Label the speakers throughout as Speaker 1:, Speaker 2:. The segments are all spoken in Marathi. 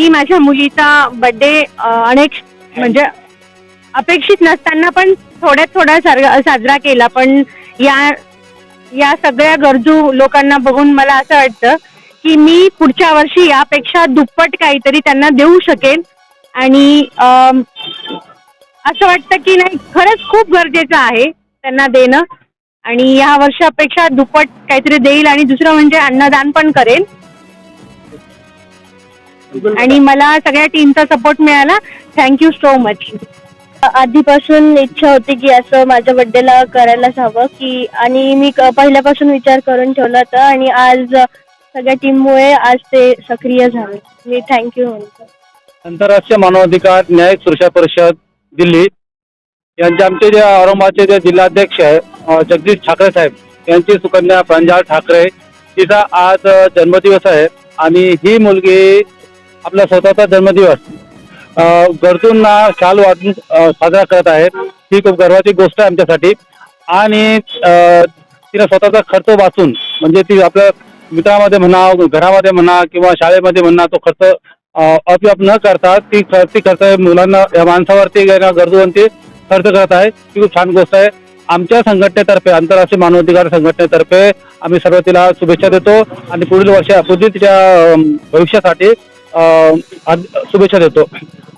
Speaker 1: मी माझ्या मुलीचा बर्थडे अनेक म्हणजे अपेक्षित नसताना पण थोडा साजरा केला, पण या या सगळ्या गरजू लोकांना बघून मला असं वाटतं की मी पुढच्या वर्षी यापेक्षा दुप्पट काहीतरी त्यांना देऊ शकेन. आणि असं वाटतं की नाही, खरंच खूप गरजेचं आहे त्यांना देणं, आणि या वर्षापेक्षा दुप्पट काहीतरी देईल. आणि दुसरं म्हणजे अन्नदान पण करेन. आणि मला सगळ्या टीमचा सपोर्ट मिळाला. Thank you so much.
Speaker 2: आधीपासून इच्छा होती की असं माझ्या बर्थडेला करायलाच हवं की, आणि मी पहिल्यापासून विचार करून ठेवला होता आणि आज सगळ्या टीममुळे आज ते सक्रिय झाले. मी थँक्यू म्हणतो.
Speaker 3: आंतरराष्ट्रीय मानवाधिकार न्यायिक सुरक्षा परिषद दिल्ली यांचे आमचे जे औरंगाबादचे जे जिल्हाध्यक्ष आहे जगदीश ठाकरे साहेब, यांची सुकन्या प्रांजळ ठाकरे, तिचा आज जन्मदिवस आहे. आणि ही मुलगी आपला स्वतःचा जन्मदिवस गरजूंना शाल वाटून साजरा करत आहे. ही खूप गर्वाची गोष्ट आहे आमच्यासाठी. आणि तिने स्वतःचा खर्च वाचून, म्हणजे ती आपल्या मित्रामध्ये म्हणा, घरामध्ये म्हणा किंवा शाळेमध्ये म्हणा, तो खर्च अप न करता ती खर्च मुलांना, या माणसावरती गरजूवरती खर्च करत आहे. ही खूप छान गोष्ट आहे. आमच्या संघटनेतर्फे, आंतरराष्ट्रीय मानवाधिकार संघटनेतर्फे आम्ही सर्व तिला शुभेच्छा देतो आणि पुढील तिच्या भविष्यासाठी शुभेच्छा देतो.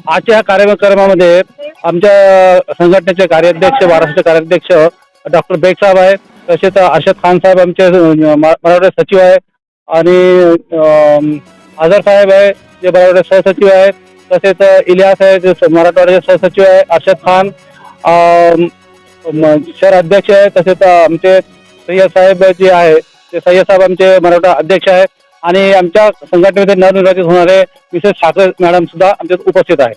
Speaker 3: आजच्या या कार्यक्रमामध्ये आमच्या संघटनेचे कार्याध्यक्ष, महाराष्ट्राचे कार्याध्यक्ष डॉक्टर बेग साहेब आहे, तसेच अर्शद खान साहेब आमचे मराठवाडा सचिव आहे, आणि आझर साहेब आहे जे मराठवाडा सहसचिव आहे, तसेच इलियास आहे जे मराठवाड्याचे सहसचिव आहे, अर्शद खान शहर अध्यक्ष आहे, तसेच आमचे सय्यद साहेब जे आहे ते सय्यद साहेब आमचे मराठवाडा अध्यक्ष आहे, आणि आमच्या संघटनेमध्ये नवनिर्वाचित होणारे मिसेस ठाकरे मॅडम सुद्धा आमच्यात उपस्थित आहे.